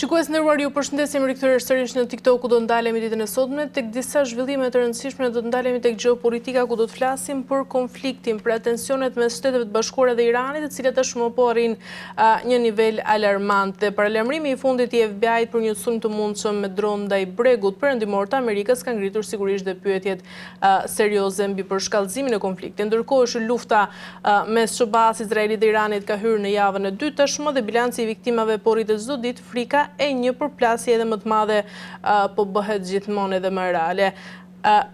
Shikues nderuar, ju përshëndesim rikthyer sërish në TikTok, ku do ndalemi ditën e sotme tek disa zhvillime të rëndësishme, do të ndalemi tek gjeopolitika, ku do të flasim për konfliktin, për tensionet mes Shteteve të Bashkuara dhe Iranit, të cilat tashmë po arrin një nivel alarmant. Dhe paralajmërimi i fundit i FBI-t për një sulm të mundshëm me dron ndaj bregut perëndimor të Amerikës ka ngritur sigurisht dhe pyetjet serioze mbi përshkallëzimin e konfliktit. Ndërkohë, lufta mes SBA-s, Izraelit dhe Iranit ka hyrë në javën e dytë tashmë dhe bilanci i viktimave po rritet çdo ditë. Frika e një përplasje edhe më të madhe po bëhet gjithmonë edhe më reale.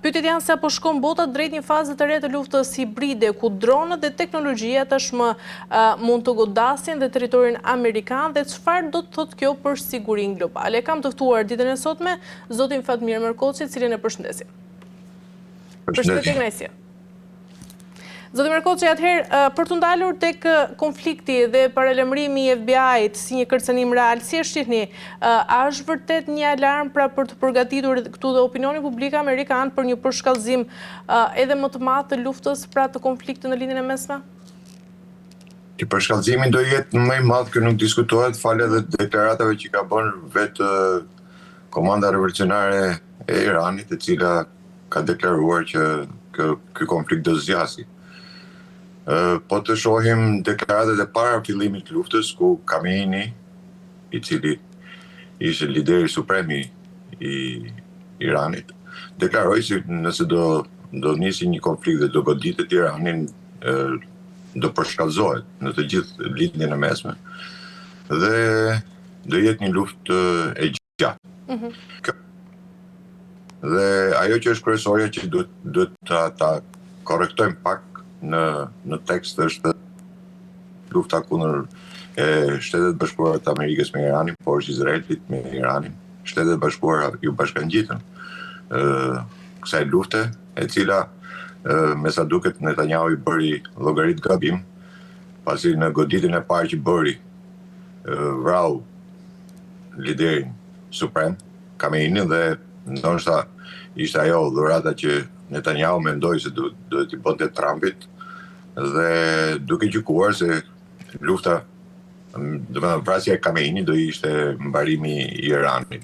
Pyetjet janë se apo shkon bota drejt një faze të re të luftës hibride, ku dronët dhe teknologjia tashmë mund të godasin dhe territorin amerikan, dhe çfarë do të thotë kjo për sigurinë globale. Kam të ftuar ditën e sotme zotin Fatmir Merkoçi, cilin e përshëndesim. Përshëndetje Messi. Zoti Merkoçi, atëherë për të ndalur tek konflikti dhe paralajmërimi i FBI-t si një kërcënim real, si e shihni, a është vërtet një alarm pra për të përgatitur këtu dhe opinioni publik amerikan për një përshkallëzim edhe më të madh të luftës pra të konfliktit në lindjen e mesme? Që përshkallëzimi do jetë më i madh, që nuk diskutohet falë edhe deklaratave që ka bërë vetë Komanda Revolucionare e Iranit, e cila ka deklaruar që ky konflikt do zgjasë. Po të shohim deklaratat e para fillimit të luftës, ku Khamenei, i cili ishte lideri supremi i Iranit, deklaroi se nëse do nisi një konflikt dhe do goditet Iranin, do përshkallëzohet në të gjithë lindjen e mesme dhe do jetë një luftë e gjatë. Dhe ajo që është kryesorja që duhet ta korrektojmë pak në tekst është lufta kundër Shtetet Bashkuara të Amerikës me Iranin, por është Izraelit me Iranin. Shtetet Bashkuara ju bashkangjitën kësaj lufte, e cila me sa duket Netanyahu i bëri llogarit gabim, pasi në goditjen e parë që bëri vrau liderin suprem Khamenei dhe ndoshta ishte ajo dhurata që Netanyahu mendoi se do t'i bënte Trumpit, dhe duke gjykuar se lufta, vrasja e Khamenei do ishte mbarimi i Iranit.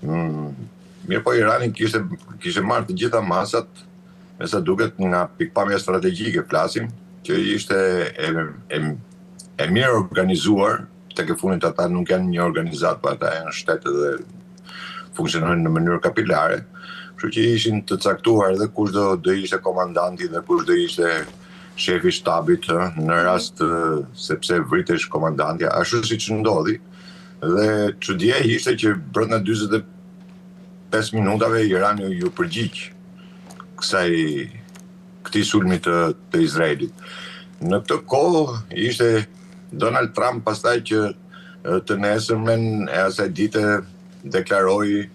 Mirë po Irani kishte marrë të gjitha masat, me sa duket nga pikpamja strategjike flasim, që ishte e mirë organizuar, tek e fundit ata nuk janë një organizat, po ata janë shtete dhe funksionojnë në mënyrë kapilare. Kështu që ishin të caktuar edhe kush do ishte komandanti dhe kush do ishte shefi shtabit në rast sepse vritesh komandantja, ashtu siç ndodhi. Dhe çudia ishte që brenda 45 minutave Irani ju përgjigj këtij sulmi të Izraelit. Në këtë kohë ishte Donald Trump pastaj që të nesërmen e asaj dite deklaroi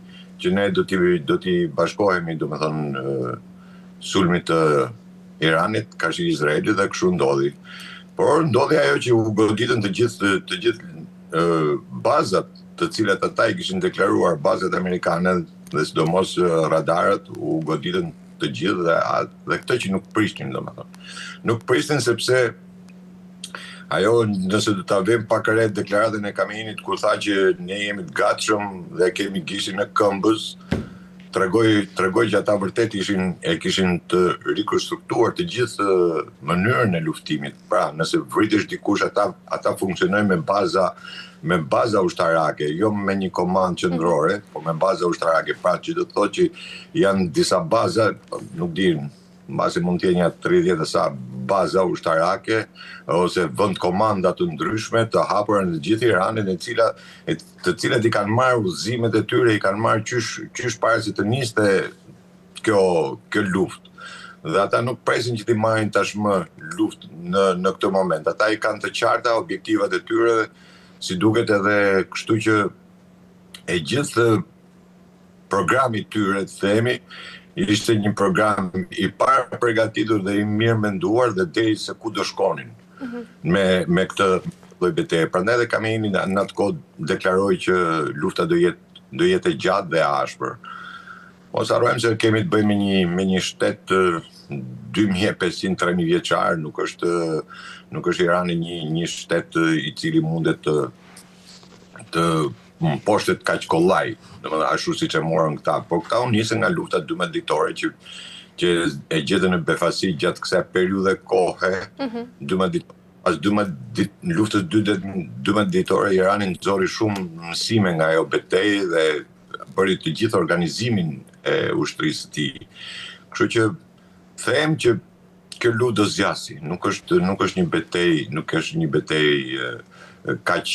që ne do t'i bashkohemi, domethënë sulmit të Iranit kështu Izraelit, dhe kështu ndodhi. Por ndodhi ajo që u goditën të gjithë bazat të cilat ata i kishin deklaruar, bazat amerikane dhe sidomos radarët, u goditën të gjithë dhe këtë që nuk prishnin, domethënë. Nuk prishnin sepse ajo, nëse do ta vëmë pak re deklaratën e Khameneit, kur tha që ne jemi të gatshëm dhe kemi gishtin në këmbës, tregoj që ata vërtet kishin të rikonstruktuar të gjithë mënyrën e luftimit. Pra, nëse vritesh dikush, ata funksionojnë me baza ushtarake, jo me një komandë qendrore, po me baza ushtarake. Pra, që do të thotë që janë disa baza, nuk di, mbasi mund të jenë 30 sa baza ushtarake ose vend komanda të ndryshme të hapura në gjithë Iranin, të cilat i kanë marrë udhëzimet e tyre, i kanë marrë qysh para se të niste kjo luftë. Dhe ata nuk presin që t'i marrin tashmë luftë në këtë moment. Ata i kanë të qarta objektivat e tyre, si duket edhe kështu që e gjithë programi tyre, të themi, ishte një program i parë përgatitur dhe i mirë menduar dhe deri se ku do shkonin me këtë lloj betejë. Prandaj edhe Khamenei në atë kohë deklaroi që lufta do jetë e gjatë dhe e ashpër. Mos harrojmë se kemi të bëjmë me një shtet 2500-3000 vjeçar, nuk është Irani një shtet i cili mundet të poshtet kaq kollaj, domethënë ashtu siç e morën këta, por këta u nisën nga lufta 12 ditore që e gjetën në befasi gjatë kësaj periudhe kohe, 12 ditë. Pas 12 luftës 12 ditore, Irani nxori shumë mësime nga ajo betejë dhe bëri të gjithë organizimin e ushtrisë së tij. Kështu që them që kjo luftë do zgjasi, nuk është një betejë, nuk është një betejë kaq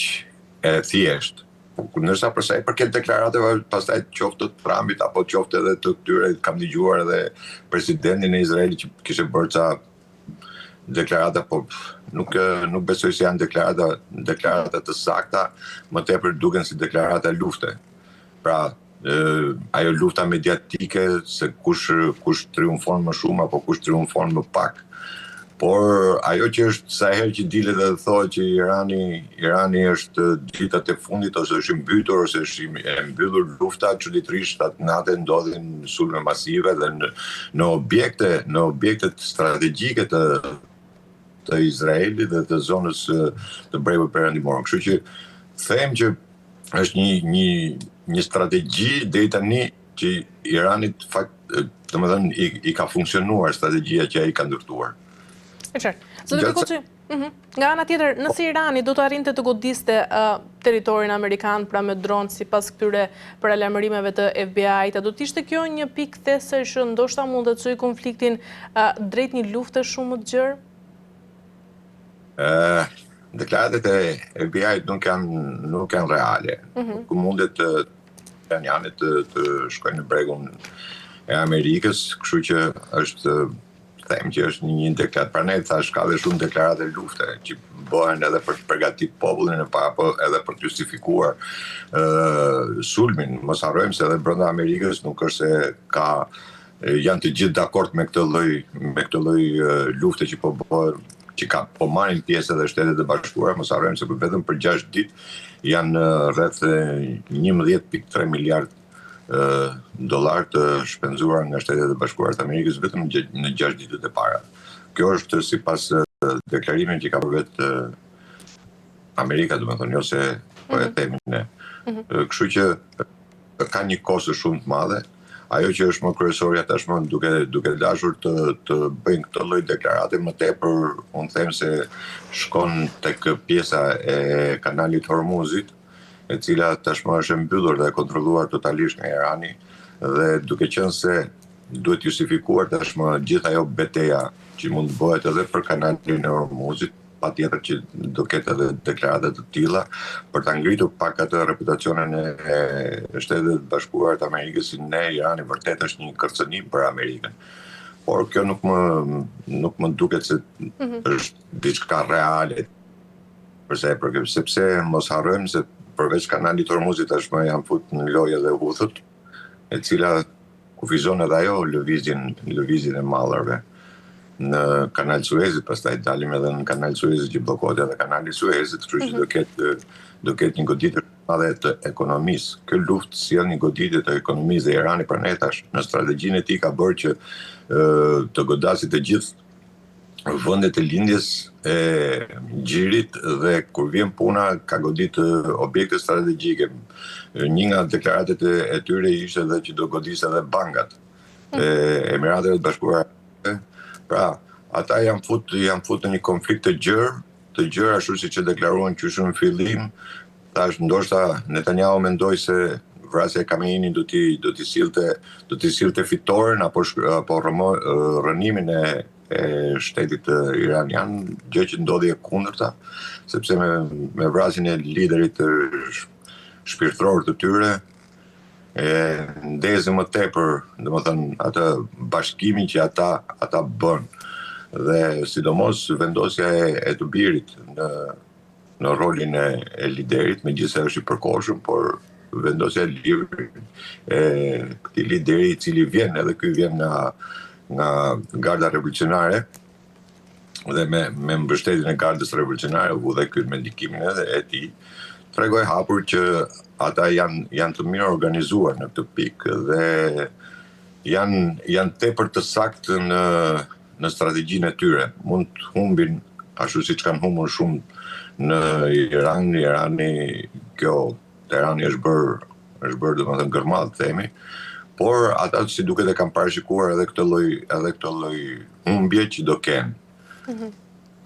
e thjeshtë. Ndërsa për sa i përket deklaratave, pastaj qoftë të Trumpit apo qoftë edhe të këtyre, kam dëgjuar edhe presidentin e Izraelit që kishte bërë ca deklarata, po nuk besoj se janë deklarata të sakta, më tepër duken si deklarata lufte. Pra, ajo lufta mediatike se kush triumfon më shumë apo kush triumfon më pak. Por ajo që është sa herë që dilet dhe thotë që Irani është ditët e fundit ose është i mbytur ose është e mbyllur lufta, çuditërisht atë natë ndodhin sulme masive dhe në objektet strategjike të Izraelit dhe të zonës të brevit perëndimor. Kështu që them që është një strategji deri tani që Iranit domethënë i ka funksionuar strategjia që ai ka ndërtuar. E qartë. Zotë Pikuçi, nga ana tjetër, nëse Irani do të arrinte të godiste territorin amerikan pra me dronë sipas këtyre paralajmërimeve të FBI-t, do të ishte kjo një pikë these që ndoshta mund të çojë konfliktin drejt një lufte shumë më të gjerë? Deklaratat e FBI-t nuk janë reale. Nuk mundet iranianët të shkojnë në bregun e Amerikës, kështu që është them që është një deklarat. Prandaj thash ka dhe shumë deklarate lufte që bëhen edhe për të përgatitur popullin e parë, apo edhe për të justifikuar sulmin. Mos harrojmë se edhe brenda Amerikës nuk është se janë të gjithë dakord me këtë lloj lufte që po bëhen, që po marrin pjesë edhe Shtetet e Bashkuara. Mos harrojmë se vetëm për 6 ditë janë rreth 11.3 miliard dollar të shpenzuar nga Shtetet e Bashkuara të Amerikës vetëm në 6 ditët e para. Kjo është sipas deklarimeve që ka bërë vetë Amerika, domethënë, jo se po e themi ne. Kështu që ka një kostë shumë të madhe. Ajo që është më kryesorja tashmë duke dashur të bëjnë këtë lloj deklarate, më tepër unë them se shkon tek pjesa e kanalit Hormuzit, e cila tashmë është mbyllur dhe kontrolluar totalisht nga Irani, dhe duke qenë se duhet justifikuar tashmë gjithë ajo beteja që mund të bëhet edhe për kanalin e Hormuzit, patjetër që do ketë edhe deklarata të tilla për ta ngritur pak atë reputacionin e Shtetit Bashkuar të Amerikës, si ne Irani vërtet është një kërcënim për Amerikën. Por kjo nuk më duket se është diçka reale sepse mos harrojmë se përveç kanalit Hormuzit tashmë janë futur në lojë edhe Huthut, e cila kufizon edhe ajo lëvizjen e mallarve në kanal Suezit, pastaj dalim edhe në kanal Suezit që bllokohet edhe kanali Suezit, kështu që do ketë një goditje madhe të ekonomisë. Kjo luftë sjell një goditje të ekonomisë dhe Irani prandaj tash në strategjinë e tij ka bërë që të godasi të gjithë vendet e lindjes e gjirit dhe kur vjen puna ka godit objekte strategjike. Një nga deklaratet e tyre ishte edhe që do godisë edhe bankat e Emirateve të Bashkuara. Pra, ata janë futur në një konflikt të gjerë ashtu siç e deklaruan qysh në fillim. Tash ndoshta Netanyahu mendoi se vrasja e Khamenei do t'i sillte fitoren apo rënimin e shtetit iranian, gjë që ndodhi e kundërta, sepse me vrasjen e liderit shpirtëror të tyre ndezi më tepër, domethënë atë bashkimin që ata bën, dhe sidomos vendosja e të birit në rolin e liderit, megjithëse është i përkohshëm, por vendosja e këtij lideri i cili vjen, edhe ky vjen nga garda revolucionare dhe me mbështetjen e gardës revolucionare u dhe ky me ndikimin edhe e tij, tregoj hapur që ata janë të mirë organizuar në këtë pikë dhe janë tepër të saktë në strategjinë e tyre. Mund të humbin ashtu siç kanë humbur shumë në Irani kjo Terani është bërë domethënë gërmall themi, por ata si duket e kanë parashikuar edhe këtë lloj humbje që do kenë.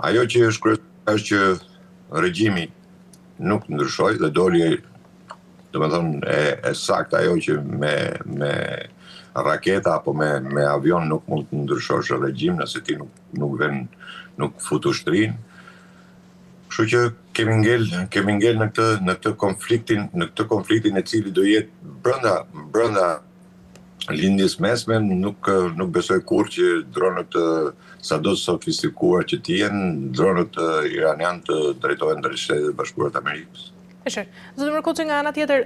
Ajo që është kryesore është që regjimi nuk ndryshoi dhe doli domethënë e saktë ajo që me raketa apo me avion nuk mund të ndryshosh regjim nëse ti nuk fut ushtrin. Kështu që kemi ngel në këtë konfliktin e cili do jetë brenda lindjes mesme, nuk besoj kur që dronët sado sofistikuar që të jenë, dronët iranian të drejtohen drejt Shtetit Bashkuar të Amerikës. Zotë Mërkoci, nga ana tjetër,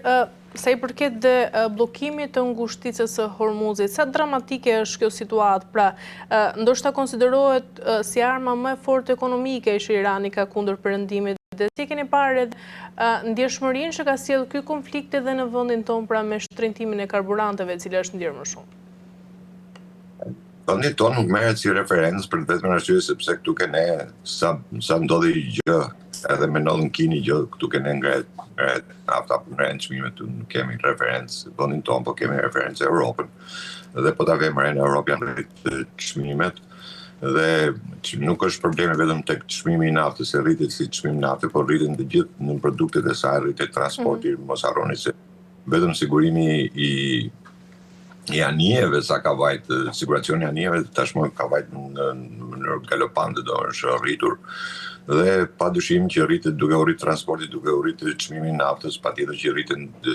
sa i përket dhe bllokimit të ngushticës së Hormuzit, sa dramatike është kjo situatë? Pra, ndoshta konsiderohet si arma më e fortë ekonomike që Irani ka kundër perëndimit, dhe si keni parë ndjeshmërinë që ka sjellë ky konflikt edhe në vendin tonë, pra me shtrëngimin e karburanteve, e cila është ndjerë më shumë? Vendi tonë nuk merret si referencë për vetëm arsye sepse këtu kene sa ndodhi gjë, edhe me ndodhin kini gjë, këtu kene ngret nafta për ngrenë çmimet, nuk kemi referencë vendin tonë, po kemi referencë Europën. Dhe po ta vëmë në Europë janë rrit çmimet, dhe nuk është problemi vetëm tek çmimi i naftës, se rritet si çmimi i naftës, por rriten të gjithë në produktet e saj, rritet transporti, mos harroni se vetëm sigurimi i anijeve, sa ka vajt, siguracioni i anijeve tashmë ka vajt në mënyrë galopante, do është rritur, dhe pa dyshim që rritet duke u rrit transporti, duke u rrit çmimi i naftës, patjetër që rriten të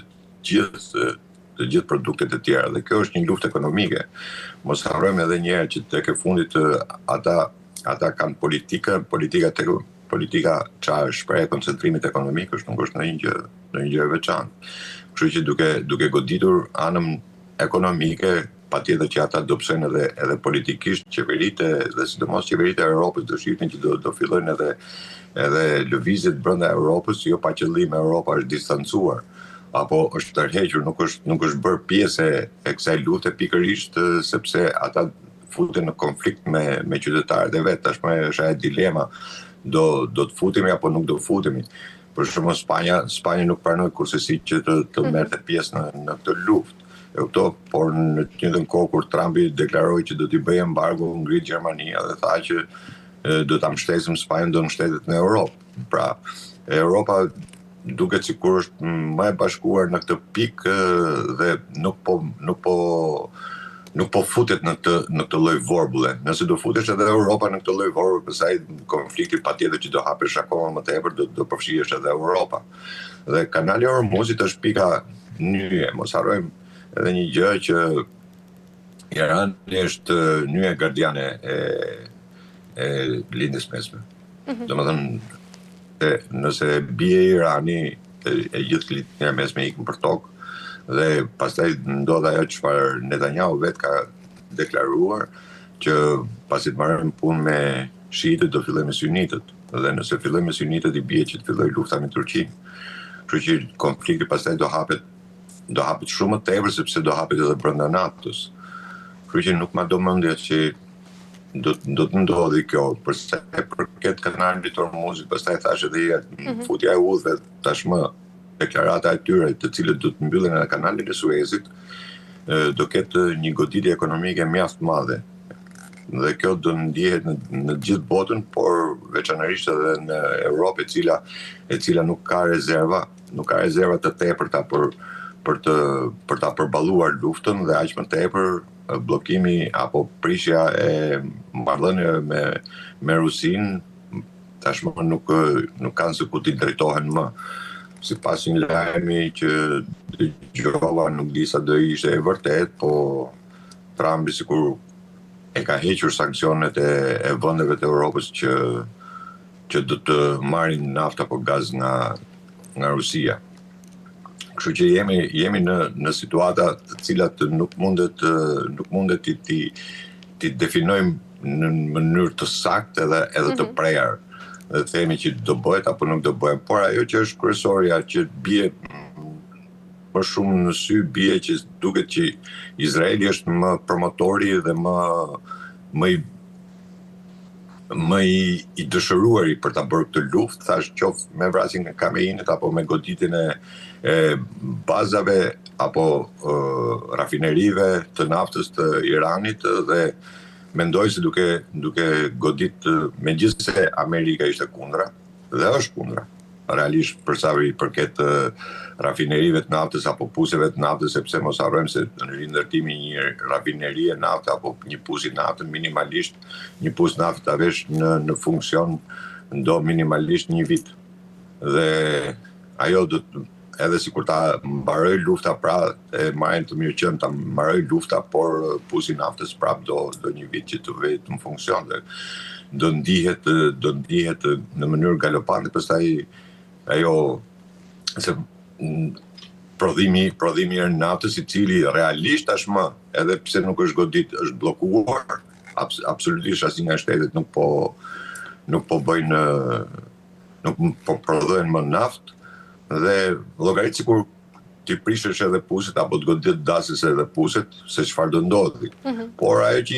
gjithë produktet e tjera, dhe kjo është një luftë ekonomike. Mos harrojmë edhe një herë që tek e fundit ata kanë politika çfarë shpreh koncentrimit ekonomik është nuk është ndonjë gjë e veçantë. Kështu që duke goditur anën ekonomike, patjetër që ata do psojnë edhe politikisht qeveritë dhe sidomos qeveritë e Europës do shihin që do fillojnë edhe lëvizjet brenda Europës, jo pa qëllim Europa është distancuar apo është tërhequr, nuk është bërë pjesë e kësaj lufte pikërisht sepse ata futen në konflikt me qytetarët e vet. Tashmë është ajo dilema, do të futemi apo nuk do futemi. Për shembull Spanja nuk pranoi kurse që të merrte pjesë në këtë luftë. Por në të njëjtën kohë kur Trumpi deklaroi që do t'i bëjë embargo ngrit Gjermania dhe tha që do ta mbështesim Spanjën, do mbështetet në Europë. Pra, Europa duket sikur është më e bashkuar në këtë pikë dhe nuk po futet në këtë lloj vorbulle. Nëse do futesh edhe Europa në këtë lloj vorbulle, pastaj konflikti patjetër që do hapesh akoma më tepër, do përfshihesh edhe Europa. Dhe kanali i Hormuzit është pika nyje, mos harrojmë edhe një gjë që Irani është nyje gardiane e lindjes mesme. Domethënë, nëse bie Irani, e gjithë lindja mesme ikën për tokë, dhe pastaj ndodh ajo çfarë Netanyahu vet ka deklaruar, që pasi të marrën punë me shiitët do fillojë me sunitët, dhe nëse fillojë me sunitët i bie që të fillojë lufta me Turqinë. Kështu që konflikti pastaj do hapet shumë më tepër sepse do hapet edhe brenda NATO-s. Kështu që nuk ma do mendja që do të ndodhi kjo, përsa e përket kanalit të Hormuzit, pastaj thash edhe futja e udhëve tashmë deklarata e tyre, të cilët do të mbyllen në kanalin e Suezit, do ketë një goditje ekonomike mjaft madhe. Dhe kjo do ndihet në gjithë botën, por veçanërisht edhe në Europë, e cila nuk ka rezerva të tepërta për ta përballuar luftën, dhe aq më tepër bllokimi apo prishja e marrëdhënieve me Rusinë tashmë nuk kanë se ku t'i drejtohen më. Sipas një lajmi që dëgjova, nuk di sa do ishte e vërtet, po Trumpi sikur e ka hequr sanksionet e vendeve të Europës që do të marrin naftë apo gaz nga Rusia. Kështu që jemi në situata të cilat nuk mundet t'i definojmë në mënyrë të saktë edhe të prerë. Dhe themi që do bëhet apo nuk do bëhet, por ajo që është kryesorja që bie më shumë në sy, bie që duket që Izraeli është më promotori dhe më më i dëshëruari për ta bërë këtë luftë, thash qoftë me vrasjen e Kameinit apo me goditjen e bazave apo rafinerive të naftës të Iranit, dhe mendoj se duke godit, megjithëse Amerika ishte kundra dhe është kundra, realisht për sa i përket rafinerive të naftës apo puseve të naftës, sepse mos harrojmë se në rindërtimi një rafinerie nafte apo një pusi nafte, minimalisht një pus nafte ta vesh në funksion ndo minimalisht një vit. Dhe ajo edhe sikur ta mbaroj lufta, pra e marrin të mirë qenë ta mbaroj lufta, por pusi naftës prap do një vit që të vetë në funksion, dhe do ndihet në mënyrë galopante. Pastaj ajo se prodhimi i naftës, i cili realisht tashmë, edhe pse nuk është godit, është bllokuar, absolutisht asnjë nga shtetet nuk po bëjnë, nuk po prodhojnë më naftë, dhe llogarit sikur ti prishësh edhe puset apo të godit dasës edhe puset, se çfarë do ndodhi. Por ajo që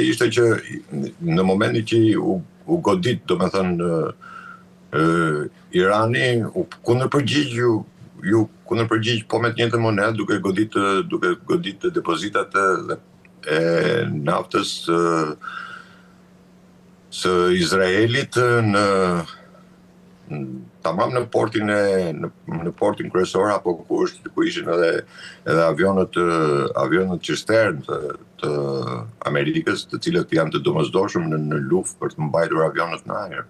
ishte që në momentin që u godit, domethënë Irani u kundërpërgjigj po me të njëjtën monedë, duke godit depozitat e naftës së Izraelit tamam në portin kryesor, apo ku ishin edhe avionët qështern të Amerikës, të cilët janë të domosdoshëm në luftë për të mbajtur avionët në ajër,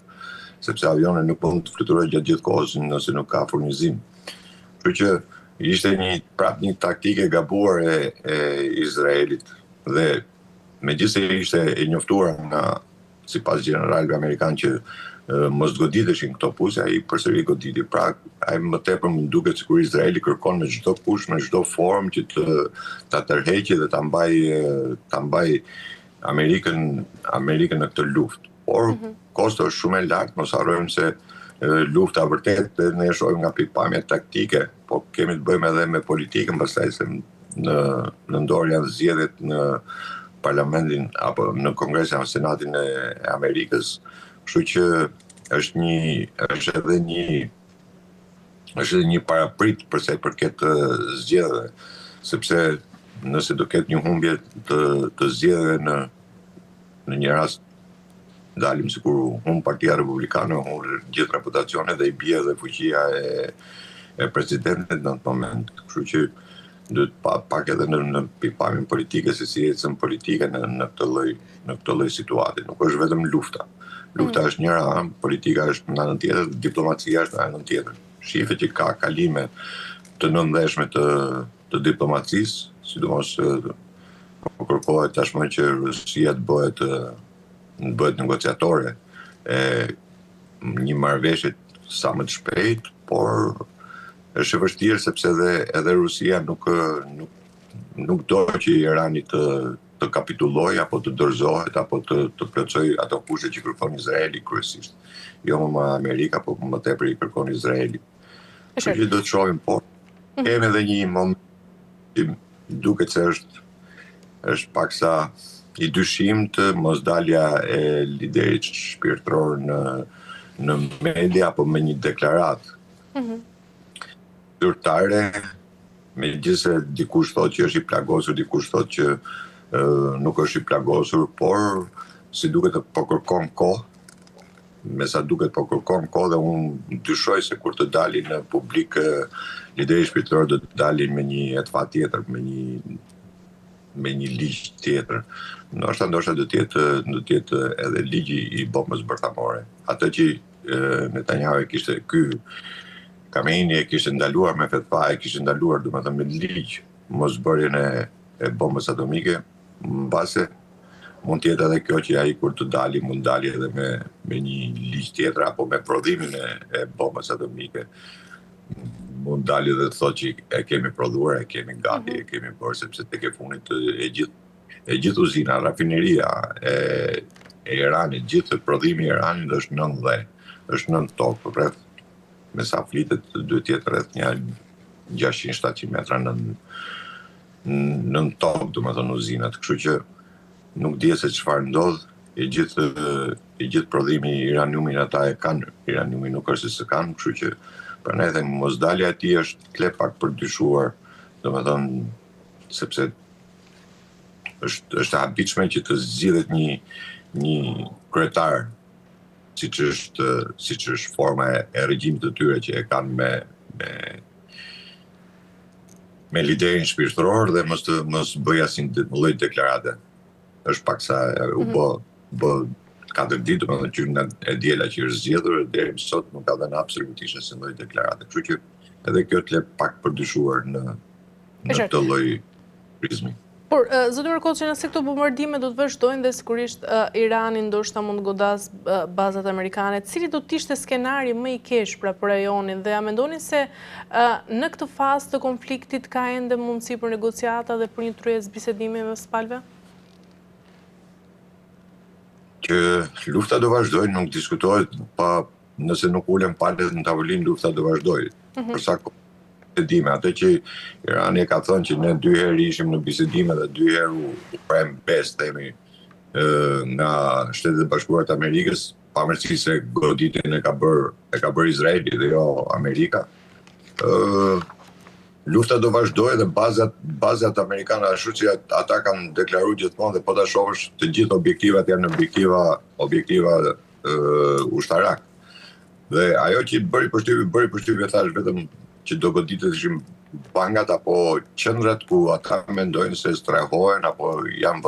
sepse avionet nuk mund të fluturojnë gjatë gjithë kohës nëse nuk ka furnizim. Kështu që ishte një taktike e gabuar e Izraelit, dhe megjithëse ishte e njoftuar sipas generalëve amerikanë që mos goditeshin këto puse, ai përsëri goditi. Pra, ai më tepër më duket sikur Izraeli kërkon me çdo kush, me çdo formë që ta tërheqë dhe ta mbaj Amerikën në këtë luftë. Por kosto është shumë e lartë, mos harrojmë se lufta vërtet ne e shohim nga pikpamja taktike, po kemi të bëjmë edhe me politikën, pastaj se në dorë janë zgjedhjet në parlamentin apo në Kongresin apo Senatin e Amerikës. Kështu që është edhe një paraprit përsa i përket zgjedhjeve, sepse nëse do ketë një humbje të zgjedhjeve në një rast, dalim sikur humb Partia Republikane, humb gjithë reputacione dhe i bie dhe fuqia e presidentit në atë moment. Kështu që duhet pak edhe në pikpamjen politike, se si ecën politika në këtë lloj situate. Nuk është vetëm lufta. Lufta është njëra, politika është në anën tjetër, diplomacia është në anën tjetër. Shihet që ka kalime të nëndeshme të diplomacisë, sidomos po kërkohet tashmë që Rusia të bëhet negociatore e një marrëveshje sa më të shpejt, por është e vështirë sepse edhe Rusia nuk do që Irani të kapitullojë apo të dorëzohet apo të plotësojë ato kushte që kërkon Izraeli kryesisht. Jo më Amerika, po më tepër i kërkon Izraeli. Kështu që do të shohim, por kemi edhe një moment që duket se është paksa i dyshimt mosdalja e liderit shpirtëror në media apo me një deklaratë zyrtare, megjithëse dikush thotë që është i plagosur, dikush thotë që nuk është i plagosur, por si duket po kërkon kohë, me sa duket po kërkon kohë, dhe unë dyshoj se kur të dalin në publik lideri shpirtëror do të dalin me një etfa tjetër, me një ligj tjetër. Ndoshta do të jetë edhe ligji i bombës bërthamore. Atë që Netanyahu kishte Kameini e kishte ndaluar me fetva, e kishte ndaluar domethënë me ligj mosbërjen e bombës atomike, mbase mund të jetë edhe kjo që ai kur të dali mund dali edhe me një ligj tjetër apo me prodhimin e bombës atomike. Mund dali dhe të thotë që e kemi prodhuar, e kemi gati, e kemi bërë, sepse tek e funit e gjithë uzina, rafineria e Iranit, gjithë prodhimi i Iranit është nën dhe, është nën tokë, rreth me sa flitet duhet të jetë rreth një 600-700 metra nën tokë, domethënë uzinat, kështu që nuk di se çfarë ndodh. i gjithë prodhimi i iraniumit ata e kanë, iraniumi nuk është se kanë, kështu që për ne them mosdalja e tij është tle pak për dyshuar, domethënë sepse është e habitshme që të zgjidhet një kryetar siç është forma e regjimit të tyre që e kanë me liderin shpirtëror dhe mos bëj asnjë lloj deklarate. Është paksa u bë 4 ditë, domethënë që nga e diela që është zgjedhur deri më sot nuk ka dhënë absolutisht asnjë lloj deklarate. Kështu që edhe kjo të le pak përdyshuar në këtë lloj prizmi. Por, zoti Mërkoçi, nëse këto bombardime do të vazhdojnë dhe sigurisht Irani ndoshta mund godas bazat amerikane, cili do të ishte skenari më i keq pra për rajonin dhe a mendoni se në këtë fazë të konfliktit ka ende mundësi për negociata dhe për një tryezë bisedimi mes palëve? Që lufta do vazhdojë, nuk diskutohet, nëse nuk ulen palët në tavolinë, lufta do vazhdojë. Për sa bisedime, atë që Irani e ka thënë që ne 2 herë ishim në bisedime dhe 2 herë u prem bes, themi, nga Shtetet e Bashkuara të Amerikës, pavarësisht se goditjen e ka bërë Izraeli dhe jo Amerika. Lufta do vazhdojë dhe bazat amerikane ashtu si ata kanë deklaruar gjithmonë dhe po ta shohësh të gjithë objektivat janë objektiva ushtarak. Dhe ajo që bëri përshtypje thash vetëm që do goditeshin bankat apo qendrat ku ata mendojnë se strehohen apo janë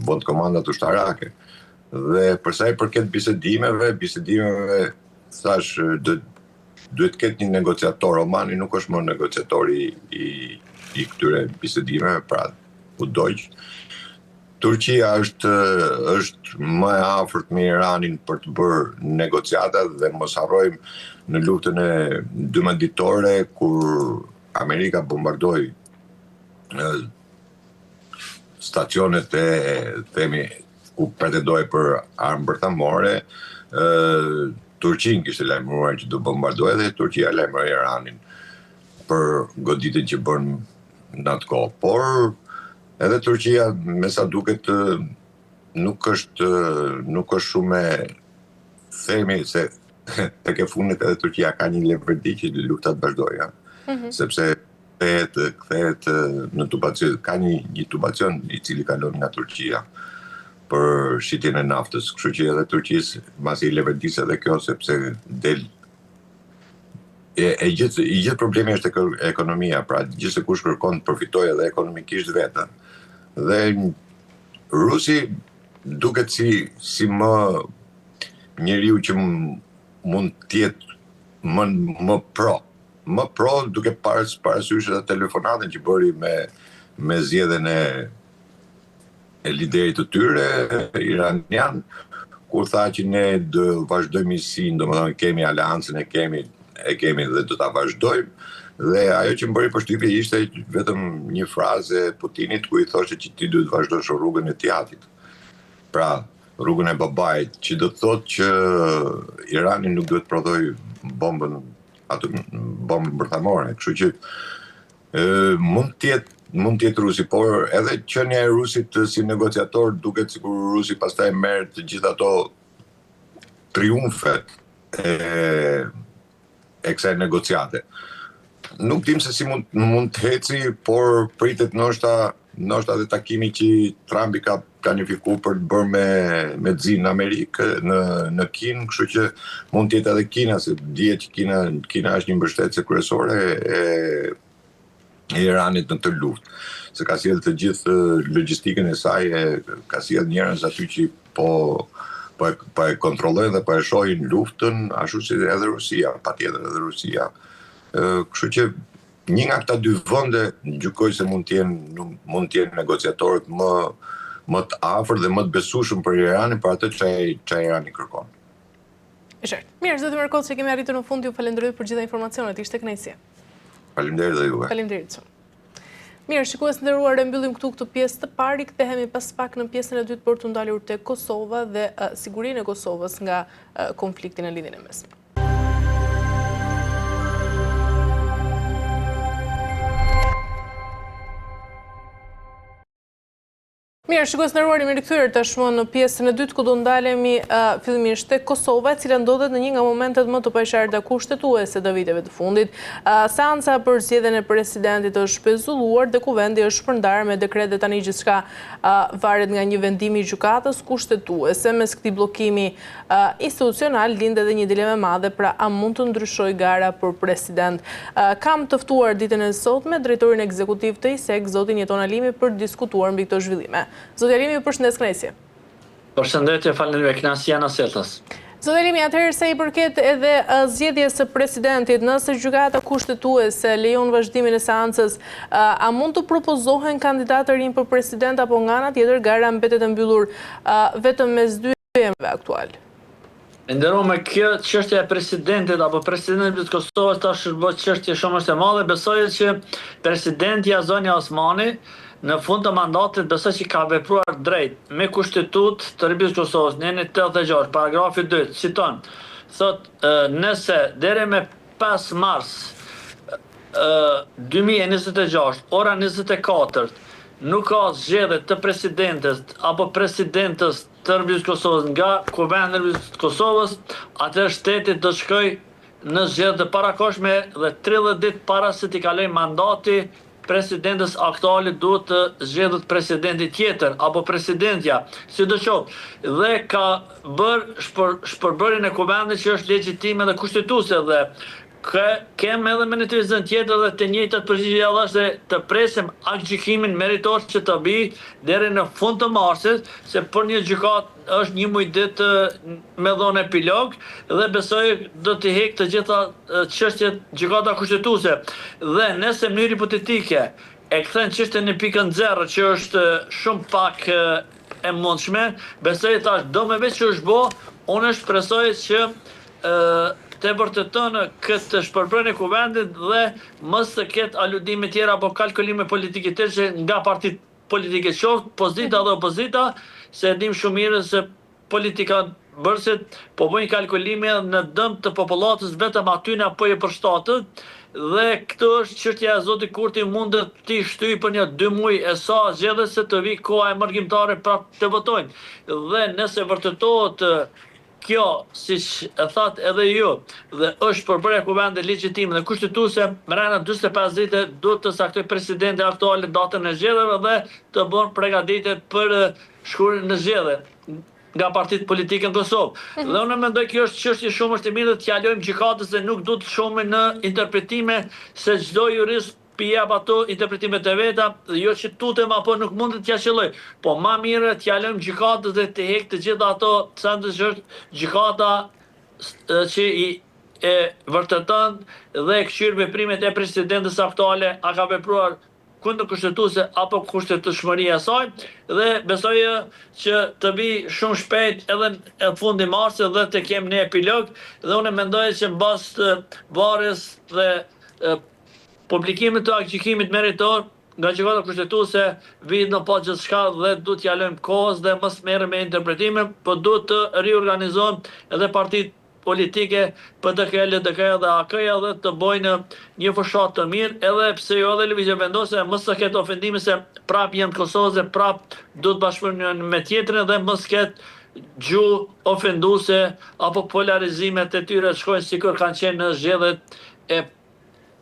vend komandat ushtarake. Dhe përsa i përket bisedimeve thash duhet ketë një negociator. Omani nuk është më negociatori i këtyre bisedimeve, pra u dojq. Turqia është më e afërt me Iranin për të bërë negociata dhe mos harrojmë në luftën e 12 ditore kur Amerika bombardoi stacionet e themi ku pretendoi për armë bërthamore, Turqin kishte lajmëruar që do bombardojë dhe Turqia lajmëroi Iranin për goditjen që bën në atë kohë. Por edhe Turqia, me sa duket, nuk është shumë themi se tek e fundit edhe Turqia ka një leverdi që lufta të vazhdojë, sepse kthehet në tubacion, ka një tubacion i cili kalon nga Turqia për shitjen e naftës, kështu që edhe Turqisë masi i leverdis edhe kjo sepse del i gjithë problemi është ekonomia, pra gjithë se kush kërkon të përfitojë edhe ekonomikisht vetën. Dhe Rusi duket si më njeriu që mund të jetë më pro duke parasysh edhe telefonatën që bëri me zgjedhjen e liderit të tyre iranian, kur tha që ne do vazhdojmë misin, domethënë kemi aleancën e kemi dhe do ta vazhdojmë. Dhe ajo që më bëri përshtypje ishte vetëm një frazë e Putinit ku i thoshte që ti duhet vazhdosh rrugën e Tiatit. Pra, rrugën e babait, që do të thotë që Irani nuk duhet prodhoj bombën bërthamore. Kështu që mund të jetë Rusi, por edhe qenia e Rusit si negociator duket sikur Rusi pastaj merr të gjithë ato triumfet e kësaj negociate. Nuk dim se si mund të heci, por pritet ndoshta dhe takimi që Trumpi ka planifikuar për të bërë me Xi në Amerikë, në Kinë, kështu që mund të jetë edhe Kina, se dihet që Kina është një mbështetëse kryesore e Iranit në të luftë, se ka sjellë të gjithë logjistikën e saj, ka sjellë njerëz aty që po e kontrollojnë dhe po e shohin luftën, ashtu si edhe Rusia, patjetër edhe Rusia. Kështu që një nga këta dy vende gjykoj se mund të jenë negociatorët më të afër dhe më të besueshëm për Iranin për atë që Irani kërkon. Mirë, zoti Mërkoçi, kemi arritur në fund, ju falenderoj për gjitha informacionet, ishte kënaqësi. Faleminderit dhe juve. Faleminderit shumë. Mirë, shikues të nderuar, e mbyllim këtu këtë pjesë të parë, kthehemi pas pak në pjesën e dytë për të ndalur tek Kosova dhe sigurinë e Kosovës nga konflikti në lindjen e mesme. Mirë, shikues nderuar, jemi rikthyer tashmë në pjesën e dytë ku do ndalemi fillimisht tek Kosova, e cila ndodhet në një nga momentet më të paqarta kushtetuese të viteve të fundit. Seanca për zgjedhjen e presidentit është shpezulluar dhe kuvendi është shpërndar me dekret dhe tani gjithçka varet nga një vendim i gjykatës kushtetuese. Mes këtij bllokimi institucional lind edhe një dilemë e madhe, pra a mund të ndryshojë gara për president. Kam të ftuar ditën e sotme drejtorin ekzekutiv të ISEK, zotin Jeton Alimi, për të diskutuar mbi këto zhvillime. Zoti Alimi, ju përshëndes, kënaqësi. Përshëndetje, falenderoj, kënaqësia në Seltas. Zoti Alimi, atëherë sa i përket edhe zgjedhjes së presidentit, nëse gjykata kushtetuese lejon vazhdimin e seancës, a mund të propozohen kandidatë të rinj për president apo nga ana tjetër gara mbetet e mbyllur vetëm mes dy emrave aktual? Nderuar, me kjo çështja e presidentit apo presidentit të Kosovës tash është bërë çështje shumë e madhe. Besoj që presidenti Zonja Osmani në fund të mandatit besoj që ka vepruar drejt me kushtetut të Republikës Kosovës, në 86, paragrafi 2, citon, thot, nëse deri me 5 mars 2026, ora 24, nuk ka zgjedhje të presidentit apo presidentës të Republikës Kosovës nga Kuvendi i Republikës Kosovës, atëherë shteti do shkojë në zgjedhje të parakohshme dhe 30 ditë para se t'i kalojë mandati presidentës aktuale duhet të zgjedhët presidenti tjetër apo presidentja, sidoqoftë, dhe ka bërë shpërbërjen e kuvendit që është legjitime dhe kushtetuese dhe kem edhe me një të vizën tjetër dhe të njëjtat përgjigje është të presim aktgjykimin meritor që të bi deri në fund të marsit, se për një gjykat është një muj ditë me dhonë epilog dhe besoj do të hek të gjitha çështjet gjykata kushtetuese. Dhe nëse në mënyrë hipotetike e kthen çështjen në pikën 0 që është shumë pak e mundshme, besoj tash do me veç që është bo, unë shpresoj që të vërteton këtë shpërbërjen e kuvendit dhe mos të ketë aludime tjera apo kalkulime politike të që nga partit politike qoftë, pozita dhe opozita, se dim shumë mirë se politika bërësit po bëjnë kalkulime në dëm të popullatës vetëm aty apo e përshtatët, dhe këtu është çështja e zotit Kurti mundet t'i shtyj për një 2 muaj e sa zgjedhëse të vi koha e mërgjimtare pra të votojnë. Dhe nëse vërtetohet kjo, siç e that edhe ju, dhe është përbërja kuvendit legjitime dhe kushtetuese, brenda 45 ditë duhet të caktoj presidenti aktual datën e zgjedhjeve dhe të bën përgatitje për shkurën në zgjedhje nga partitë politike në Kosovë. Dhe unë mendoj kjo është çështje shumë e mirë të t'jalojmë gjykatës dhe nuk duhet shumë në interpretime se çdo jurist jap ato interpretimet e veta, jo që tutem apo nuk mund të t'ja qelloj, po ma mire t'ja lëm gjykatës dhe të hek të gjitha ato sendet që është gjykata që e vërteton dhe këshir veprimet e presidentës aktuale a ka vepruar kundër kushtetuese apo kushtetueshmëria e saj, dhe besoj që të vi shumë shpejt edhe në fundi marsit dhe të kem një epilog, dhe unë mendoj që mbas të varjes dhe publikimit të aktgjykimit meritor nga gjykata kushtetuese vijnë në pa gjithçka dhe duhet t'ja lëmë kohës dhe mos merrem me interpretime, por duhet të riorganizohen edhe partitë politike, PDK, LDK dhe AK-ja dhe të bojnë një fushat të mirë, edhe pse jo edhe lëvizje vendose, mos të ketë ofendime se prap janë Kosovë, prap duhet bashkëpunohen me tjetrin dhe mos ketë gjuhë ofenduese apo polarizimet e tyre shkojnë sikur kanë qenë në zgjedhjet e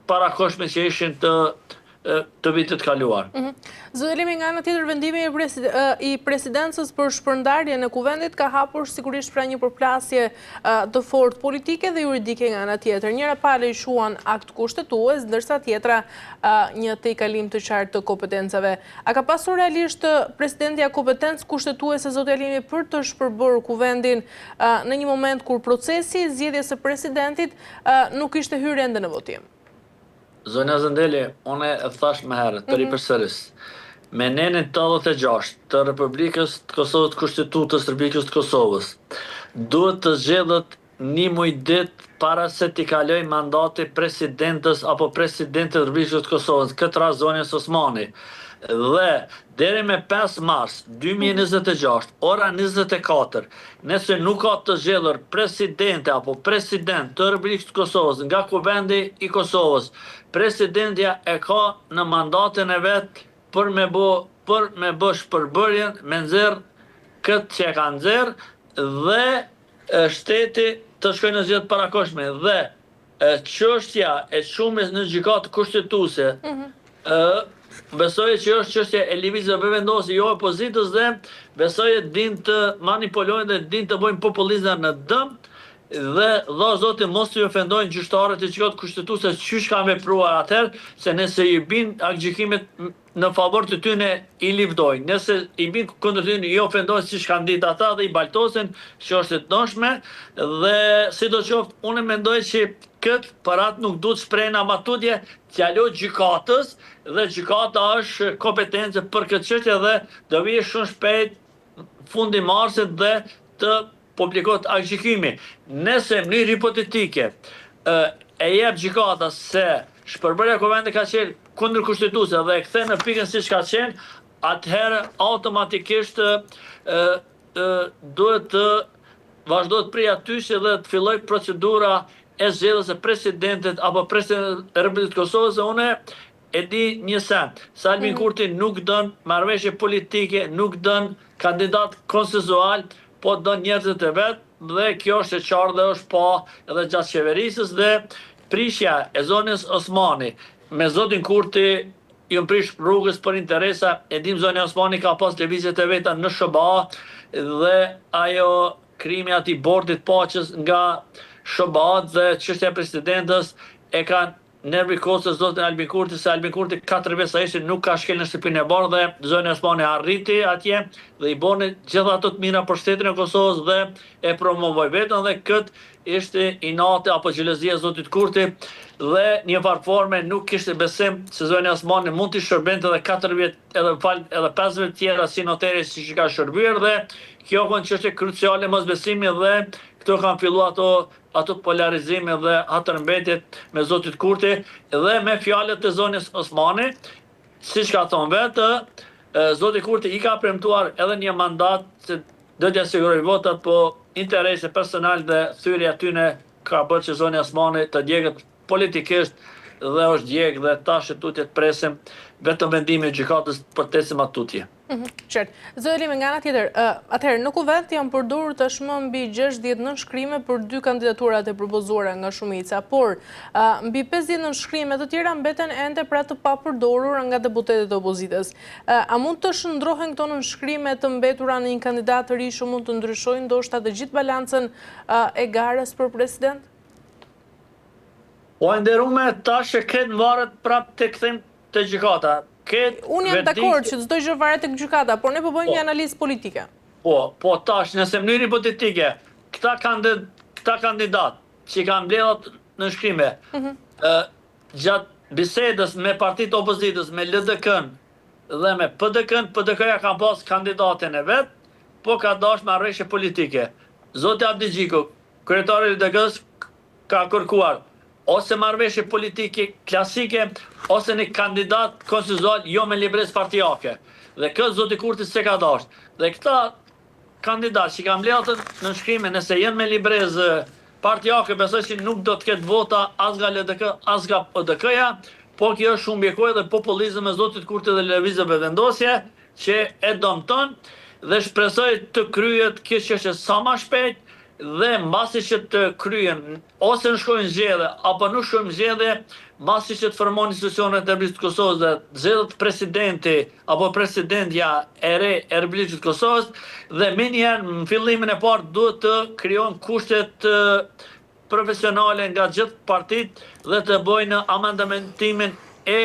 parakohshme që ishin të vitit kaluar. Zoti Alimi, nga ana tjetër vendimi i presidencës për shpërndarjen e kuvendit ka hapur sigurisht pra një përplasje të fortë politike dhe juridike nga ana tjetër. Njëra palë i shuan akt kushtetues, ndërsa tjetra një tejkalim të qartë të kompetencave. A ka pasur realisht presidentja kompetencë kushtetuese, zoti Alimi, për të shpërbërë kuvendin në një moment kur procesi i zgjedhjes së presidentit nuk ishte hyrë ende në votim? Zonja Zëndeli, unë e thash më herët, të ripërsëris, me nenin 86 të Republikës të Kosovës, Kushtetutës të Republikës të Kosovës, duhet të zgjedhët një muj ditë para se t'i kaloj mandati presidentës apo presidentit të Republikës të Kosovës, këtë rast Zonjës Osmani. Dhe deri me 5 mars 2026, ora 24, nëse nuk ka të zgjedhur presidente apo president të Republikës të Kosovës nga kuvendi i Kosovës, presidentja e ka në mandatin e vet për me bo për me bë shpërbërjen, me nxerr këtë që e ka nxerr dhe shteti të shkojë në zgjedhje të parakohshme dhe çështja e shumës në gjykatë kushtetuese besoj që është çështje e lëvizjeve vendosë, jo opozitës dhe besoj din të manipulojnë dhe din të bëjnë populizëm në dëm dhe dha Zoti mos i ofendojnë gjyqtarët e gjykatës kushtetuese çish kanë vepruar atëherë, se nëse i bin gjykimet në favor të tyre i livdojnë. Nëse i bin kundër tyre i ofendojnë siç kanë ditë ata dhe i baltosen, që është e dëshme dhe sidoqoftë unë mendoj që këtë parat nuk duhet shprehna matutje t'jalo gjykatës dhe gjykata është kompetence për këtë çështje dhe do vijë shumë shpejt fundi marsit dhe të publikohet gjykimi. Nëse në mënyrë hipotetike e jep gjykata se shpërbërja e kuvendit ka qenë kundër kushtetuese dhe e kthen në pikën siç ka qenë, atëherë automatikisht duhet të vazhdohet prej aty dhe të filloj procedura e zgjedhjes së presidentit apo presidentit e Republikës Kosovës. Unë e di një send, se Albin Kurti nuk don marrëveshje politike, nuk don kandidat konsensual, po don njerëzit e vet dhe kjo është e qartë dhe është pa edhe gjatë qeverisës dhe prishja e zonës Osmani me zotin Kurti ju prish rrugës për interesa, e dim zoni Osmani ka pas lëvizjet e veta në SBA dhe ajo krimi aty bordit paqes nga SBA dhe çështja e presidentës e kanë nervi kosës zotin Albin Kurti, se Albin Kurti 4 vjet sa ishte nuk ka shkel në shtëpinë e bardhë dhe zoni Osmani arriti atje dhe i boni gjithë ato të mira për shtetin e Kosovës dhe e promovoi vetën dhe këtë ishte inati apo xhelozia e zotit Kurti dhe një farforme nuk kishte besim se zoni Osmani mund të shërbente edhe 4 vjet edhe 5 vjet tjera si noteri siç ka shërbyer dhe kjo është çështje kruciale mosbesimi dhe këto kanë filluar ato polarizime dhe hatërmbetjet me zotit Kurti dhe me fjalët e zonës Osmani, siç ka thonë vetë, zoti Kurti i ka premtuar edhe një mandat se do t'ja siguroj votat, po interese personal dhe thyrja tyne ka bërë që zoni Osmani të djegët politikisht dhe është djegë dhe tash tutje të presim vetëm vendimi i gjykatës për tesim atutje. Qartë. Zoti Lime, nga ana tjetër, atëherë në kuvent janë përdorur tashmë mbi 60 nënshkrime për 2 kandidaturat e propozuara nga shumica, por mbi 50 nënshkrime të tjera mbeten ende pra të papërdorur nga deputetët e opozitës. A mund të shndrohen këto nënshkrime të mbetura në një kandidat të ri që mund të ndryshojnë ndoshta të gjithë balancën e garës për president? Po nderume tash e këtë varet prap të kthejmë të gjykata. Unë jam dakord që çdo gjë varet tek gjykata, por ne po bëjmë një analizë politike. Po tash nëse në mënyrë hipotetike këta kandidat që kanë mbledhur në shkrime gjatë bisedës me partitë opozitës, me LDK-n dhe me PDK-n, PDK-ja kanë pas kandidatin e vet, po ka dashur marrëveshje politike. Zoti Abdi Xhiku, kryetari i LDK-s, ka kërkuar ose marrëveshje politike klasike, ose një kandidat konsensual jo me librezë partijake. Dhe këtë zoti Kurti se ka dashur. Dhe këta kandidat që kanë mbledhur në shkrime, nëse janë me librezë partijake, besoj që nuk do të ketë vota as nga LDK, as nga PDK-ja, po kjo është shumë bjekoj dhe populizëm e zotit Kurti dhe lëvizjeve vendosje që e dëmton dhe shpresoj të kryhet kjo çështje sa më shpejt dhe mbasi që të kryen ose në shkojnë zgjedhje apo nuk shkojnë zgjedhje, mbasi që të formojnë institucionet e Republikës Kosovës dhe zgjedhet presidenti apo presidentja e re e Republikës Kosovës dhe me njëherë në fillimin e parë duhet të krijon kushtet profesionale nga gjithë partitë dhe të bëjnë amendamentimin e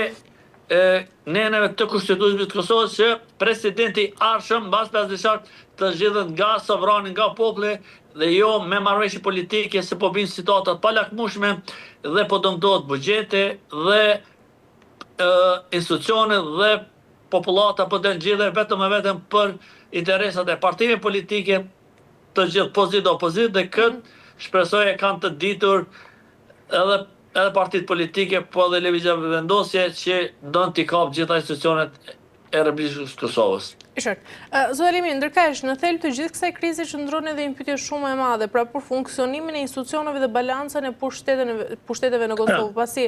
neneve të kushtetuesve të Kosovës që presidenti arshëm mbas 5 vjeçar të zgjidhet nga sovrani, nga populli dhe jo me marrëveshje politike se po vinë situatat pa lakmueshme dhe po dëmtohet buxheti dhe institucionet dhe popullata po den gjithë vetëm e vetëm për interesat e partive politike të gjithë pozitë opozitë dhe këtë shpresoj e kanë të ditur edhe partitë politike po edhe lëvizjeve vendosje që don t'i kapë gjitha institucionet e Republikës Kosovës. Zoti Alimi, ndërkësh, në thelb të gjithë kësaj krize qëndron edhe një pyetje shumë e madhe, pra për funksionimin e institucioneve dhe balancën e pushteteve në Kosovë, pasi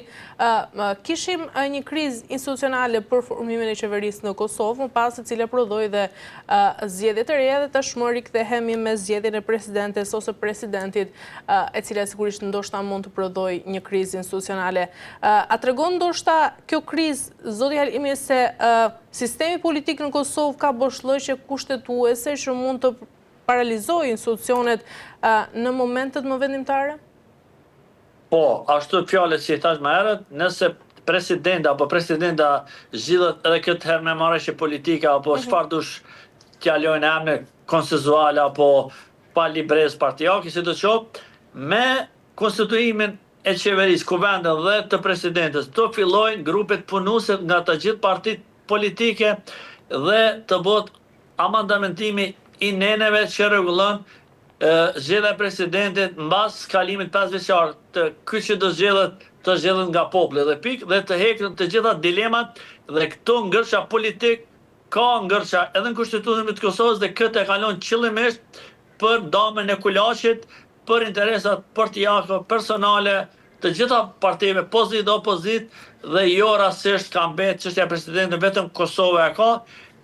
kishim një krizë institucionale për formimin e qeverisë në Kosovë, më pas e cila prodhoi dhe zgjedhje të reja dhe tashmë rikthehemi me zgjedhjen e presidentes ose presidentit, e cila sigurisht ndoshta mund të prodhojë një krizë institucionale. A tregon ndoshta kjo krizë, zoti Alimi, se sistemi politik në Kosovë ka boshllëqe kushtetuese që mund të paralizojë institucionet në momentet më vendimtare? Po, ashtu fjalët që i thash më herët, nëse presidenta apo presidenta zgjidhet edhe këtë herë me marrëveshje politike apo çfarë dush t'jalojnë emne konsensuale apo pa librez partijake, si të qoftë, me konstituimin e qeverisë, kuvendit dhe të presidentes, të fillojnë grupet punuese nga të gjithë partitë politike dhe të bëhet amandamentimi i neneve që rregullon zgjedhja e presidentit mbas kalimit 5 vjeçar të ky që do të zgjedhet nga populli dhe pikë dhe të heqën të gjitha dilemat dhe këto ngërça politik ka ngërça edhe në Kushtetutin e Kosovës dhe këtë e kalon qëllimisht për damën e kulaqit, për interesat partijake, personale të gjitha partive, pozitë dhe opozitë, dhe jo rastisht ka mbetë çështja e presidentit, vetëm Kosova e ka,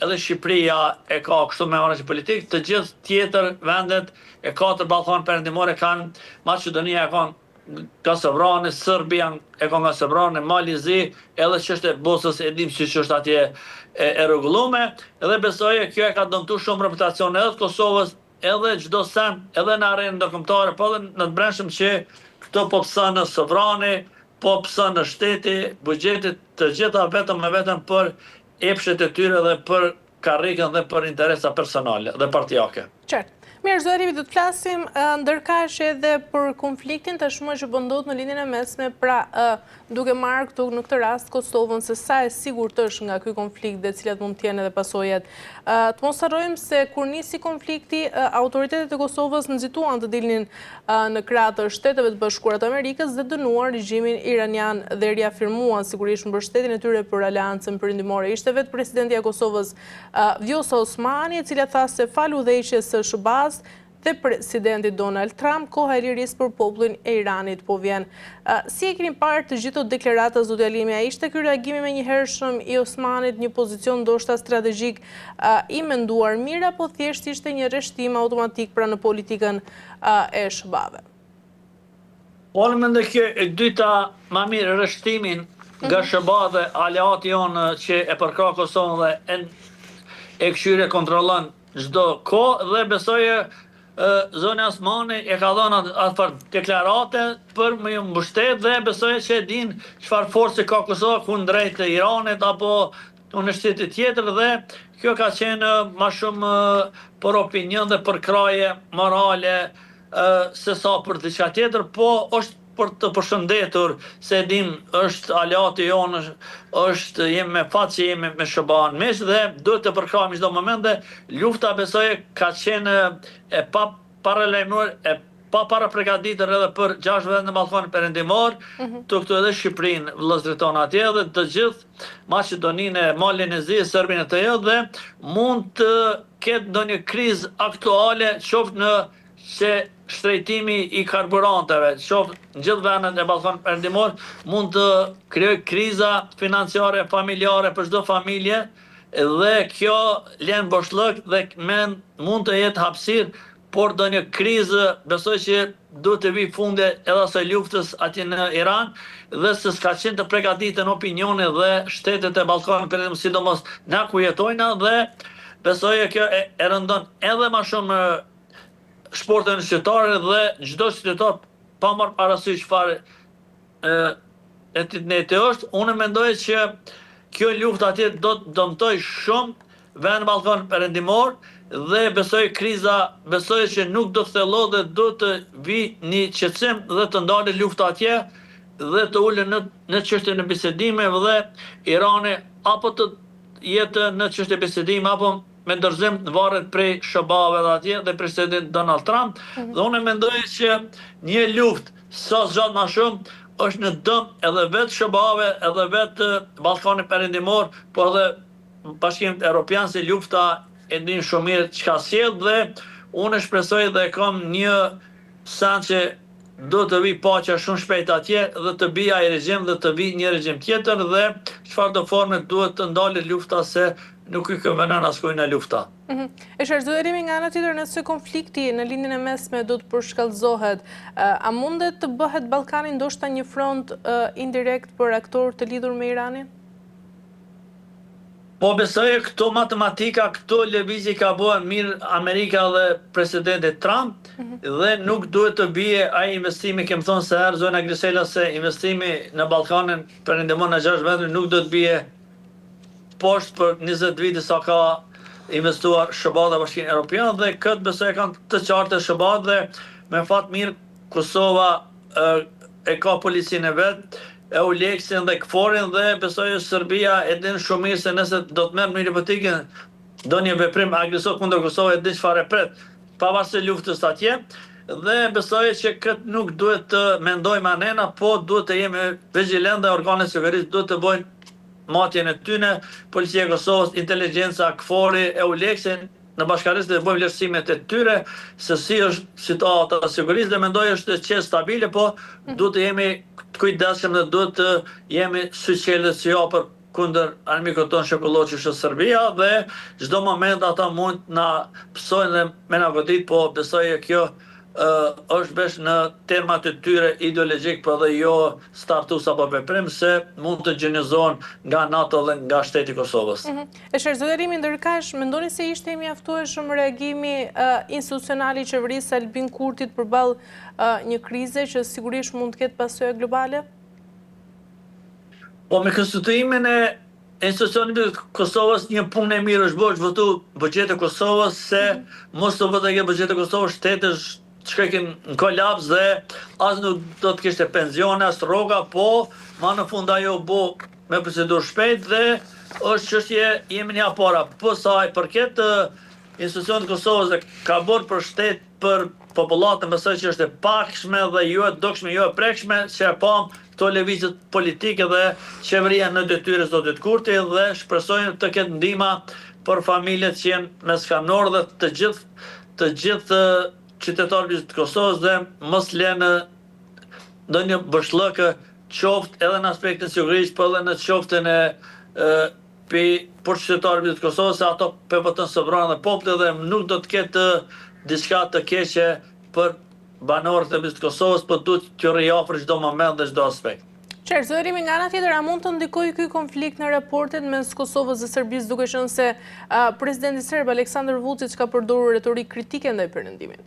edhe Shqipëria e ka kështu me marrëveshje politik, të gjithë tjetër vendet e 4 Ballkan perëndimore kanë, Maqedonia e kanë nga Sovrani, Serbia e ka nga Sovrani, Malizi, edhe çështja e Bosnës e dim siç është atje e rregulluar, edhe besoj kjo e ka dëmtuar shumë reputacionin edhe të Kosovës, edhe çdo sen, edhe në arenën ndërkombëtare, po edhe në të brendshëm që këto po pësën në Sovrani, po pësën në shteti, buxhetit të gjitha vetëm e vetëm për epshet e tyre dhe për karrikën dhe për interesa personale dhe partijake. Qartë. Mirë, zoti Alimi, do të flasim ndërkaq edhe për konfliktin tashmë që ndodh në linjën e mesme, pra duke marrë këtu në këtë rast Kosovën se sa e sigurt është nga ky konflikt dhe cilat mund të jenë edhe pasojat. Të mos harrojmë se kur nisi konflikti, autoritetet e Kosovës nxituan të dilnin në krah të Shteteve të Bashkuara të Amerikës dhe dënuan regjimin iranian dhe riafirmuan sigurisht mbështetjen e tyre për aleancën perëndimore. Ishte vetë presidenti i Kosovës Vjosa Osmani, e cila tha se falu udhëheqjes së SHBA dhe presidenti Donald Trump, koha e lirisë për popullin e Iranit po vjen. Si e keni parë të gjithë deklarata, zoti Alimi, a ishte ky reagimi menjëhershëm i Osmanit një pozicion ndoshta strategjik i menduar mirë, apo thjesht ishte një rreshtim automatik pra në politikën e SHBA-ve? Po në mendoj që e dyta më mirë rreshtimin nga SHBA dhe aleati jonë që e përkrah Kosovën dhe e këshyre kontrollon çdo kohë dhe besoj zona Osmani e ka dhënë atë deklarate për me mbështet dhe besoj që e din çfarë force ka Kosova kundrejt Iranit apo në shtete tjetër dhe kjo ka qenë më shumë për opinion dhe për kraje morale se sa për diçka tjetër, po është për të përshëndetur se dim është aleati jonë, është jemi me fat që jemi me SHBA-n mes dhe duhet të përkrahemi çdo moment dhe lufta besoj ka qenë e pa paralajmëruar, e pa paraprigatitur edhe për 6 vende në Ballkanin Perëndimor, të këtu edhe Shqipërinë, vëllezërit tonë atje dhe të gjithë Maqedoninë, Malin e Zi, Serbinë të tjerë dhe mund të ketë ndonjë krizë aktuale qoftë në që shtrejtimi i karburanteve, qoftë në gjithë vendet e Ballkanit Perëndimor, mund të krijojë kriza financiare, familjare për çdo familje dhe kjo lën boshllëk dhe mund të jetë hapësirë, por do një krizë besoj që duhet të vi fundi edhe asaj luftës atje në Iran dhe se s'ka qenë të përgatitur në opinione dhe shtetet e Ballkanit Perëndimor, sidomos na ku jetojna dhe besoj kjo e rëndon edhe më shumë shportën qytetare dhe çdo qytetar pa marrë parasysh çfarë etneti është, unë mendoj që kjo luftë atje do të dëmtoj shumë vend Ballkanin Perëndimor dhe besoj që nuk do të thellohet dhe do të vi një qetësim dhe të ndalë lufta atje dhe të ulën në çështjen e bisedimeve dhe Irani apo të jetë në çështje bisedime apo me ndërzim varet prej SHBA-ve dhe atje dhe president Donald Trump dhe unë mendoj që një luftë sa zgjat më shumë është në dëm edhe vetë SHBA-ve edhe vetë Ballkanit Perëndimor, po edhe Bashkimit Evropian se lufta e din shumë mirë çka sjell dhe unë shpresoj dhe kam një sen që do të vi paqja shumë shpejt atje dhe të bija ai regjim dhe të vi një regjim tjetër dhe çfarë do forme duhet të ndalet lufta se nuk i konvenon askujt në lufta. E shërzuerimi nga ana tjetër nëse konflikti në lindjen e mesme do të përshkallëzohet, a mundet të bëhet Ballkani ndoshta një front indirekt për aktorë të lidhur me Iranin? Po besoj këto matematika, këto lëvizje ka bërë mirë Amerika dhe presidenti Trump dhe nuk duhet të bie ai investimi, kem thonë se herë zona Grisela se investimi në Ballkanin perëndimor në 6 vende nuk do të bie poshtë për 20 vite sa ka investuar SBA dhe Bashkinë Evropiane dhe këtë besoj kanë të qartë SBA dhe me fat mirë Kosova e ka policinë e vet, EULEX-in dhe KFOR-in dhe besoj Serbia e din shumë mirë se nëse do të merr në politikën do një veprim agresor kundër Kosovës e din çfarë pret, pavarësisht luftës atje dhe besoj që këtë nuk duhet të mendojmë anena, po duhet të jemi vigjilentë dhe organet sigurisë duhet të bëjnë matjen e tyne, Policia e Kosovës, Inteligjenca, KFOR-i, EULEX-in, në bashkërisht dhe bëjmë vlerësimet e tyre, se si është situata e sigurisë dhe mendoj është që stabile, po duhet të jemi të kujdesshëm dhe duhet të jemi syçelës jo për kundër armikut tonë shokullor që është Serbia dhe çdo moment ata mund na psojnë dhe me na godit, po besoj që kjo është vesh në termat e tyre ideologjik, por dhe jo status apo veprim se mund të gjenizohen nga NATO dhe nga shteti i Kosovës. E shërzuerimi ndërkaq, mendoni se ishte i mjaftueshëm reagimi institucional i qeverisë Albin Kurtit përballë një krize që sigurisht mund të ketë pasojë globale? Po me konstituimin e institucionit të Kosovës një punë e mirë është bërë votu buxheti i Kosovës se mos të votë që buxheti i Kosovës shteti shkrekin në kolaps dhe as nuk do të kishte pensione, as rroga, po ma në fund ajo bo me procedurë shpejt dhe është çështje jemi një para. Po sa i përket institucionit të Kosovës dhe ka bërë për shtet për popullatën, besoj që është e pakshme dhe jo e dukshme, jo e prekshme, që e pam këto lëvizje politike dhe qeveria në detyrë zotit Kurti dhe shpresojmë të ketë ndihmë për familjet që janë me skanor dhe të gjithë qytetarët të Kosovës dhe mos lënë ndonjë bëshllëkë qoftë edhe në aspektin sigurisë, por edhe në qoftën e për qytetarët të Kosovës, se ato për voton sovran dhe popullit dhe nuk do të ketë diçka të keqe për banorët e Kosovës, por duhet të riafër çdo moment dhe çdo aspekt. Shërzuerimi nga ana tjetër, a mund të ndikojë ky konflikt në raportet mes Kosovës dhe Serbisë, duke qenë se presidenti serb Aleksandar Vučić ka përdorur retorik kritike ndaj perëndimit?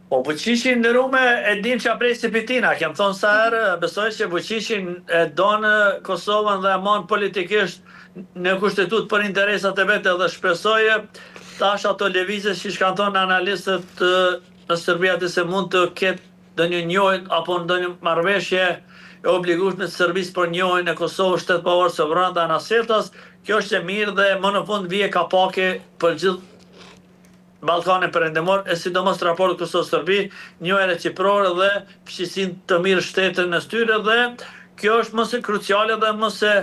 Po Vučićin në Rume e dim që prej si pitina, kem thonë sa herë, besoj që Vučićin e donë Kosovën dhe e mon politikisht në kushtetut për interesat e vete dhe shpresoj tash ato lëvizje që shkan thonë analistët në Serbia se mund të ketë ndonjë njohje apo ndonjë marrëveshje e obligueshme të Serbisë për njohjen e Kosovës shtet pavarë sovran dhe anasetas, kjo është e mirë dhe më në fund vije kapake për gjithë Ballkanin perëndimor, e sidomos raportet Kosovë-Serbi, njohje reciproke dhe fshisinë të mirë shtetit në tyre dhe kjo është më së kruciale dhe më së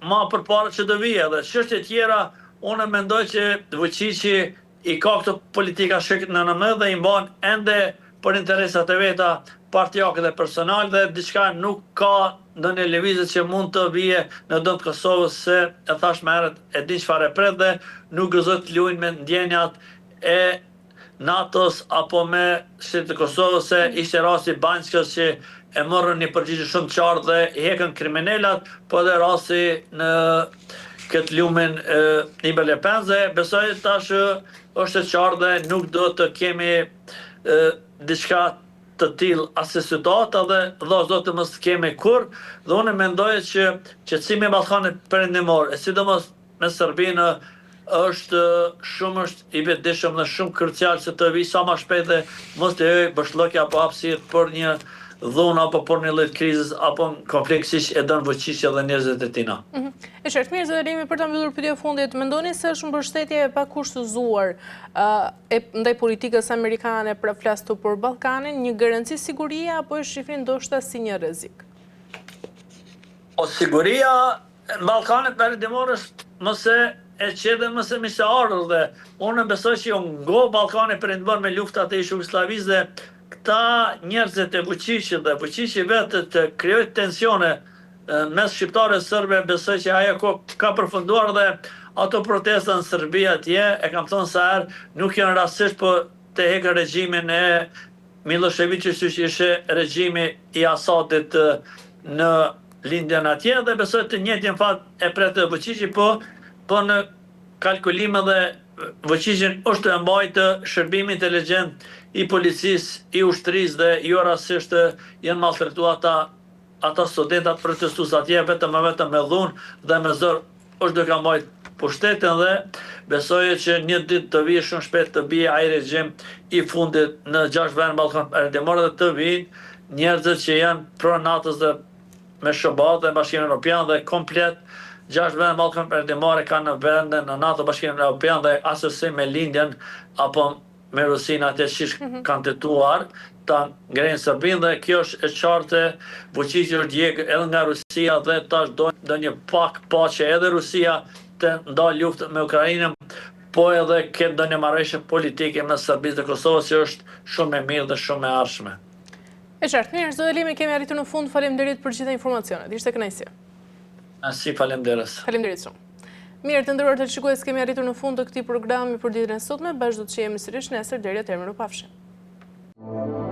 ma përpara që do vijë dhe çështje tjera unë mendoj që Vučići i ka këto politika shik në nëmë dhe i mban ende për interesat e veta partijake dhe personal dhe diçka nuk ka ndonjë lëvizje që mund të vije në dëm të Kosovës se e thash më herët e din çfarë pret dhe nuk gëzot të luajnë me ndjenjat e NATO-s apo me shtetin e Kosovës se ishte rasti Banjskës që e morën një përgjigje shumë të qartë dhe i hekën kriminalat, po edhe rasti në këtë lumen i Belepenze. Besoj tash është e qartë dhe nuk do të kemi diçka të tillë asë situata dhe vëllaz do të mos kemi kur dhe unë mendoj që qetësimi i Ballkanit perëndimor, sidomos me Serbinë është i vetëdijshëm dhe shumë krucial se të vijë sa më shpejt dhe mos të hyjë bashllëkja apo hapësirë për një dhunë apo për një lloj krizës apo konflikt siç e don Vučići dhe njerëzit e tina. E qartë mirë, zotërimi, për ta mbyllur pyetjen e fundit, mendoni se është mbështetje e pakushtëzuar ndaj politikës amerikane për flasur për Ballkanin, një garanci sigurie apo e shifrin ndoshta si një rrezik? O siguria në Ballkanin perëndimor është mos e e qede mëse mi se ardhur dhe unë besoj që jo ngo Ballkani perëndimor me luftat e Jugosllavisë dhe këta njerëzit e Vučićit dhe Vučići vetë të krijojë tensione mes shqiptarëve sërbe, besoj që ajo ka përfunduar dhe ato protesta në Serbi atje, e kam thonë sa herë, nuk janë rastësisht po të hekë regjimin e Miloševićit që ishe regjimi i Asadit në lindjen atje dhe besoj të njëjtin fat e pretë Vučići, po në kalkulime dhe Vučićin është e mbajtë shërbimi inteligjent i policisë, i ushtrisë dhe jo rastësisht janë maltretuar ata studentat protestues atje vetëm me dhunë dhe me zor është duke mbajt pushtetin dhe besoj që një ditë të vijë shumë shpejt të bie ai regjim i fundit në 6 vende Ballkan Perëndimor dhe të vinë njerëzit që janë pro NATO-s dhe me SBA dhe Bashkimin Evropian dhe komplet 6 vende Ballkan Perëndimor kanë në vende në NATO, Bashkimin Evropian dhe asesi me lindjen apo me Rusinë atje që kanë tentuar ta ngrenë Serbinë dhe kjo është e qartë. Vučići është djegë edhe nga Rusia dhe tash do një pak paqe edhe Rusia të ndalë luftë me Ukrainën, po edhe këtë do një marrëveshje politike me Serbisë dhe Kosovës që është shumë e mirë dhe shumë e ardhshme. E qartë, mirë, çdo dalimi kemi arritur në fund. Faleminderit për gjitha informacionet. Ishte kënaqësi. Si faleminderit. Faleminderit shumë. Mirë, të nderuar televizionistë, kemi arritur në fund të këtij programi për ditën e sotme. Bashkë do të jemi sërish nesër deri atëherë, mirupafshim.